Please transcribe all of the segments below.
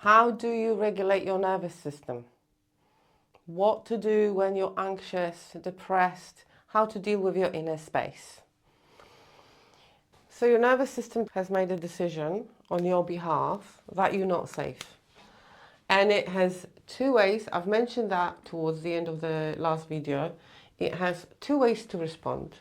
How do you regulate your nervous system? What to do when you're anxious, depressed, how to deal with your inner space. So your nervous system has made a decision on your behalf that you're not safe. And it has two ways. I've mentioned that towards the end of the last video. It has two ways to respond,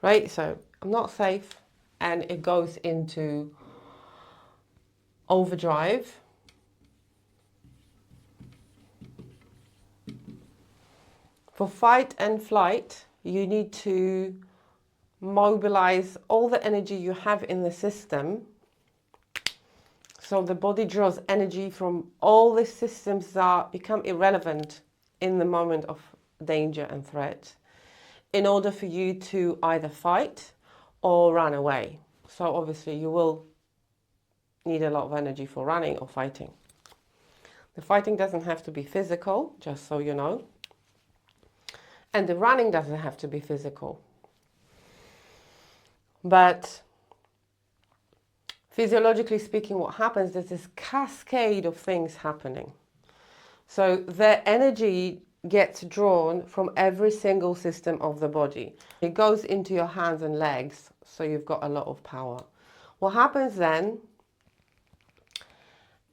right? So I'm not safe, and it goes into overdrive. For fight and flight, you need to mobilize all the energy you have in the system. So the body draws energy from all the systems that become irrelevant in the moment of danger and threat in order for you to either fight or run away. So obviously you will need a lot of energy for running or fighting. The fighting doesn't have to be physical, just so you know. And the running doesn't have to be physical. But physiologically speaking, what happens is this cascade of things happening. So the energy gets drawn from every single system of the body. It goes into your hands and legs, so you've got a lot of power. What happens then,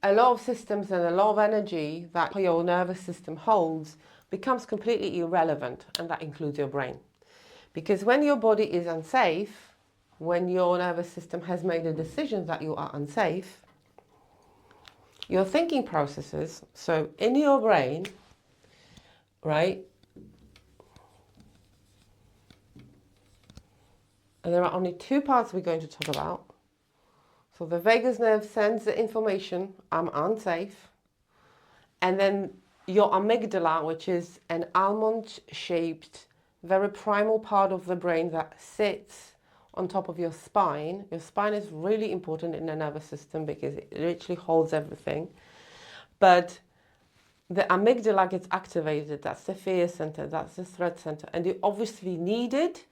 a lot of systems and a lot of energy that your nervous system holds becomes completely irrelevant, and that includes your brain. Because when your body is unsafe, when your nervous system has made a decision that you are unsafe, your thinking processes, so in your brain, right, and there are only two parts we're going to talk about. So the vagus nerve sends the information, I'm unsafe, and then your amygdala, which is an almond-shaped, very primal part of the brain that sits on top of your spine. Your spine is really important in the nervous system because it literally holds everything. But the amygdala gets activated. That's the fear center, that's the threat center. And you obviously need it,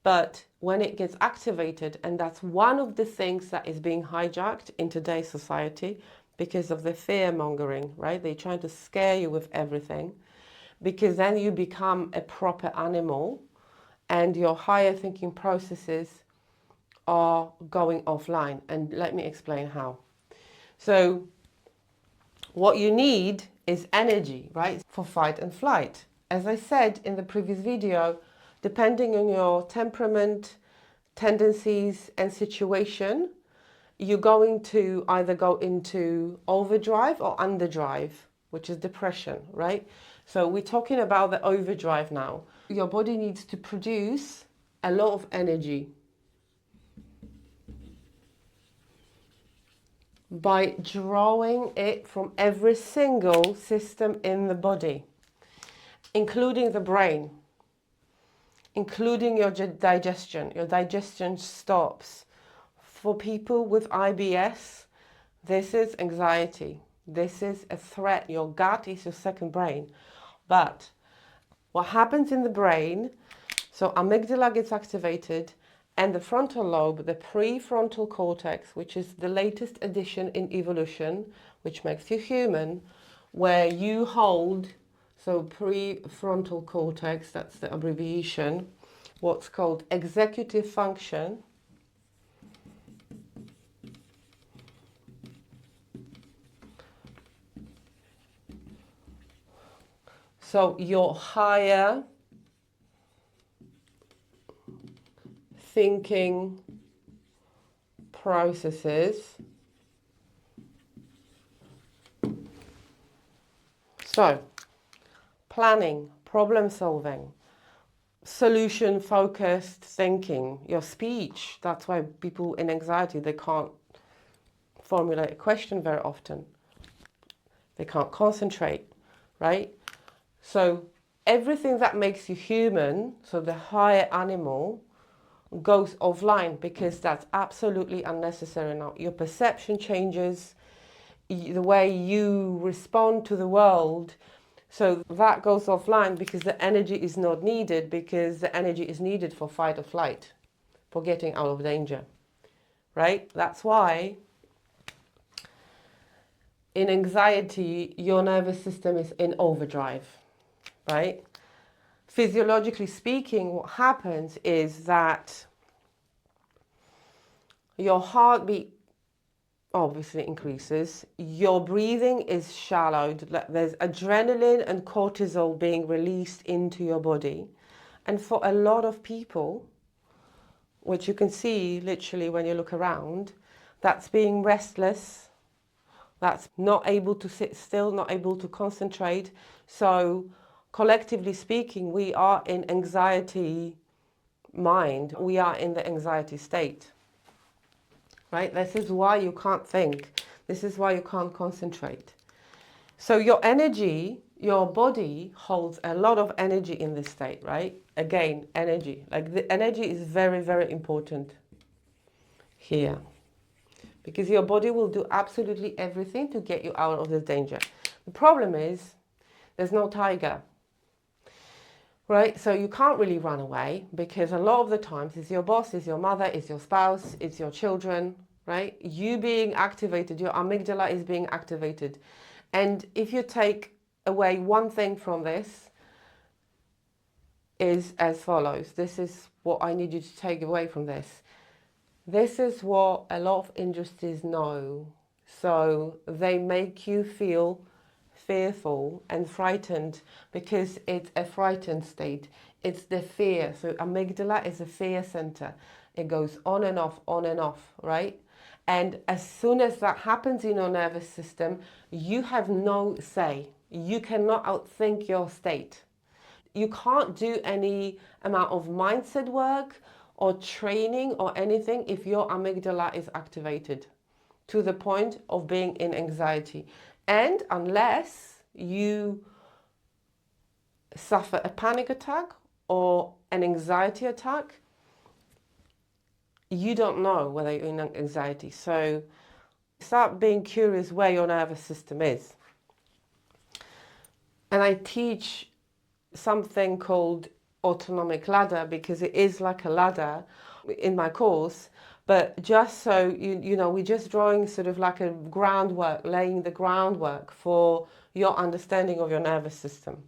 but when it gets activated, and that's one of the things that is being hijacked in today's society because of the fear mongering, right? They're trying to scare you with everything, because then you become a proper animal and your higher thinking processes are going offline. And let me explain how. So what you need is energy, right, for fight and flight. As I said in the previous video, depending on your temperament, tendencies and situation, you're going to either go into overdrive or underdrive, which is depression, right? So we're talking about the overdrive now. Your body needs to produce a lot of energy by drawing it from every single system in the body, including the brain, including your digestion. Your digestion stops. For people with IBS, this is anxiety. This is a threat. Your gut is your second brain. But what happens in the brain, so amygdala gets activated, and the frontal lobe, the prefrontal cortex, which is the latest addition in evolution, which makes you human, where you hold, so prefrontal cortex, that's the abbreviation, what's called executive function. So your higher thinking processes. So planning, problem solving, solution focused thinking, your speech. That's why people in anxiety, they can't formulate a question very often. They can't concentrate, right? So everything that makes you human, so the higher animal, goes offline because that's absolutely unnecessary now. Your perception changes, the way you respond to the world, so that goes offline because the energy is not needed, because the energy is needed for fight or flight, for getting out of danger, right? That's why in anxiety, your nervous system is in overdrive, right? Physiologically speaking, what happens is that your heartbeat obviously increases, your breathing is shallowed, there's adrenaline and cortisol being released into your body. And for a lot of people, which you can see literally when you look around, that's being restless, that's not able to sit still, not able to concentrate. So collectively speaking, we are in anxiety mind, we are in the anxiety state. Right? This is why you can't think. This is why you can't concentrate. So your energy, your body holds a lot of energy in this state, right? Again, energy. Like the energy is very, very important here. Because your body will do absolutely everything to get you out of this danger. The problem is there's no tiger. Right? So you can't really run away because a lot of the times it's your boss, it's your mother, it's your spouse, it's your children, right? You being activated, your amygdala is being activated. And if you take away one thing from this, is as follows. This is what I need you to take away from this. This is what a lot of industries know. So they make you feel fearful and frightened because it's a frightened state. It's the fear. So amygdala is a fear center. It goes on and off, right? And as soon as that happens in your nervous system, you have no say. You cannot outthink your state. You can't do any amount of mindset work or training or anything if your amygdala is activated to the point of being in anxiety. And unless you suffer a panic attack or an anxiety attack, you don't know whether you're in anxiety. So start being curious where your nervous system is. And I teach something called autonomic ladder because it is like a ladder in my course. But just so you know, we're just drawing sort of like a groundwork, laying the groundwork for your understanding of your nervous system,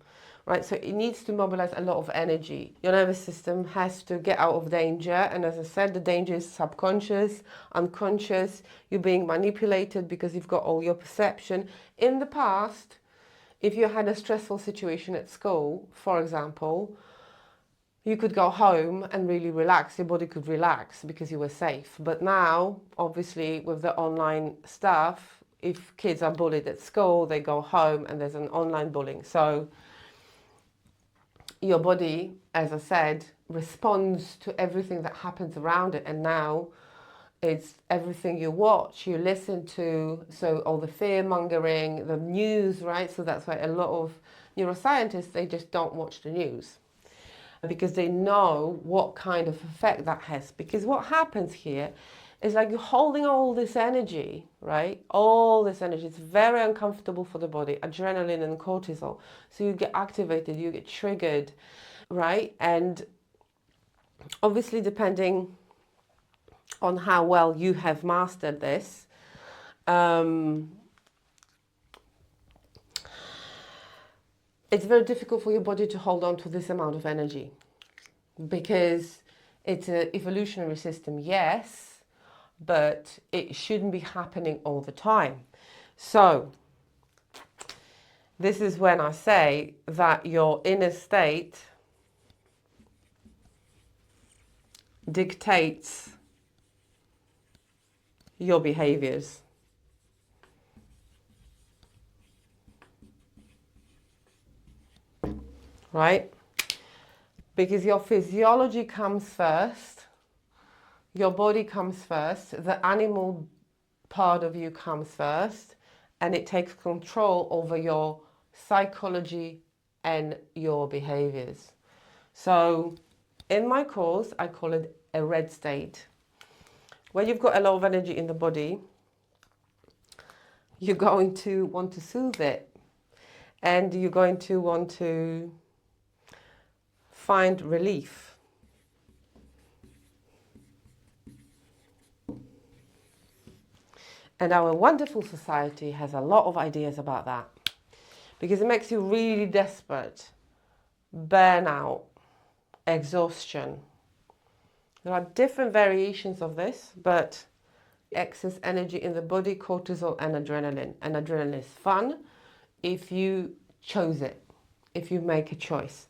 right? So it needs to mobilize a lot of energy. Your nervous system has to get out of danger. And as I said, the danger is subconscious, unconscious. You're being manipulated because you've got all your perception. In the past, if you had a stressful situation at school, for example, you could go home and really relax. Your body could relax because you were safe. But now, obviously, with the online stuff, if kids are bullied at school, they go home and there's an online bullying. So your body, as I said, responds to everything that happens around it. And now it's everything you watch, you listen to, so all the fear mongering, the news, right? So that's why a lot of neuroscientists, they just don't watch the news because they know what kind of effect that has. Because what happens here is like you're holding all this energy, right? All this energy. It's very uncomfortable for the body, adrenaline and cortisol. So you get activated, you get triggered, right? And obviously depending on how well you have mastered this, it's very difficult for your body to hold on to this amount of energy because it's an evolutionary system, yes, but it shouldn't be happening all the time. So this is when I say that your inner state dictates your behaviors. Right? Because your physiology comes first, your body comes first, the animal part of you comes first, and it takes control over your psychology and your behaviors. So in my course, I call it a red state. When you've got a lot of energy in the body, you're going to want to soothe it, and you're going to want to find relief. And our wonderful society has a lot of ideas about that because it makes you really desperate, burnout, exhaustion. There are different variations of this, but excess energy in the body, cortisol and adrenaline. And adrenaline is fun if you chose it, if you make a choice.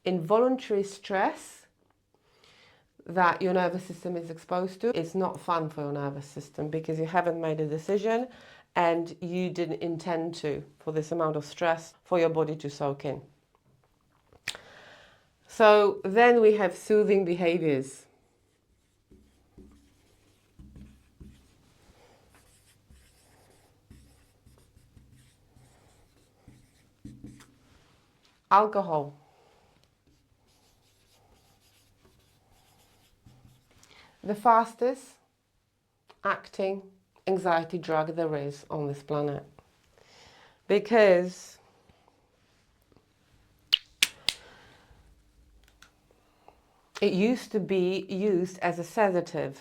Involuntary stress that your nervous system is exposed to is not fun for your nervous system because you haven't made a decision and you didn't intend to for this amount of stress for your body to soak in. So then we have soothing behaviors. Alcohol. The fastest acting anxiety drug there is on this planet. Because it used to be used as a sedative.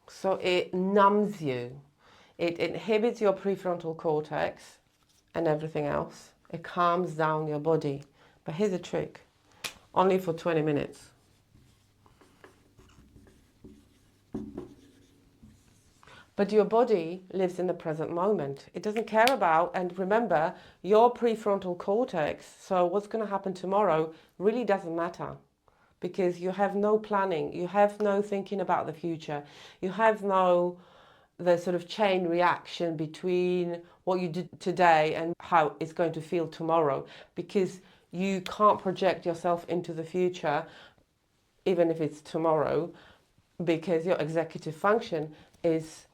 So it numbs you. It inhibits your prefrontal cortex and everything else. It calms down your body. But here's a trick. Only for 20 minutes. But your body lives in the present moment. It doesn't care about, and remember, your prefrontal cortex, so what's going to happen tomorrow really doesn't matter because you have no planning, you have no thinking about the future, you have no the sort of chain reaction between what you did today and how it's going to feel tomorrow because you can't project yourself into the future even if it's tomorrow because your executive function is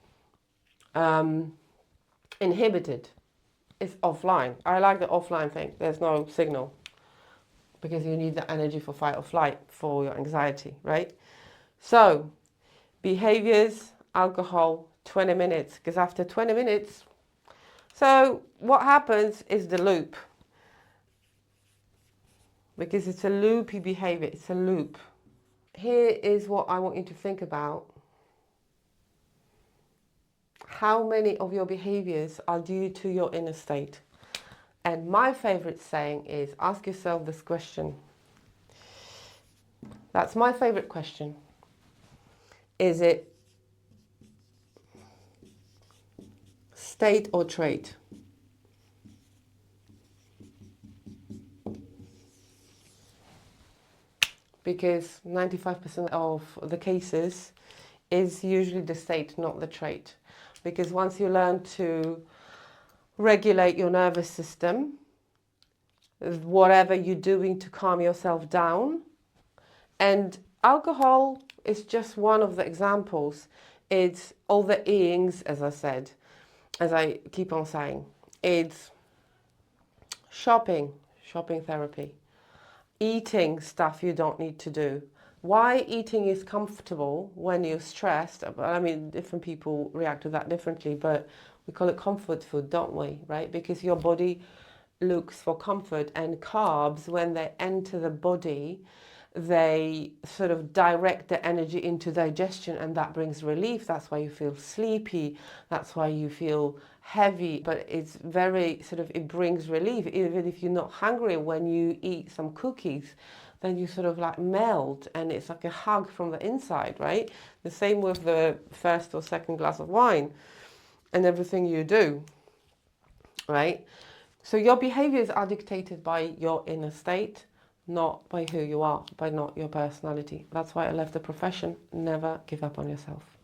inhibited. It's offline. I like the offline thing. There's no signal because you need the energy for fight or flight for your anxiety, right? So behaviors, alcohol, 20 minutes, because after 20 minutes, so what happens is the loop, because it's a loopy behavior, it's a loop. Here is what I want you to think about. How many of your behaviors are due to your inner state? And my favorite saying is, ask yourself this question. That's my favorite question. Is it state or trait? Because 95% of the cases is usually the state, not the trait. Because once you learn to regulate your nervous system, whatever you're doing to calm yourself down, and alcohol is just one of the examples. It's all the ings, as I said, as I keep on saying. It's shopping therapy, eating stuff you don't need to do. Why eating is comfortable when you're stressed, I mean, different people react to that differently, but we call it comfort food, don't we, right? Because your body looks for comfort, and carbs, when they enter the body, they sort of direct the energy into digestion, and that brings relief. That's why you feel sleepy, that's why you feel heavy, but it's very sort of, it brings relief. Even if you're not hungry, when you eat some cookies, then you sort of like melt, and it's like a hug from the inside, right? The same with the first or second glass of wine and everything you do, right? So your behaviors are dictated by your inner state, not by who you are, by not your personality. That's why I left the profession. Never give up on yourself.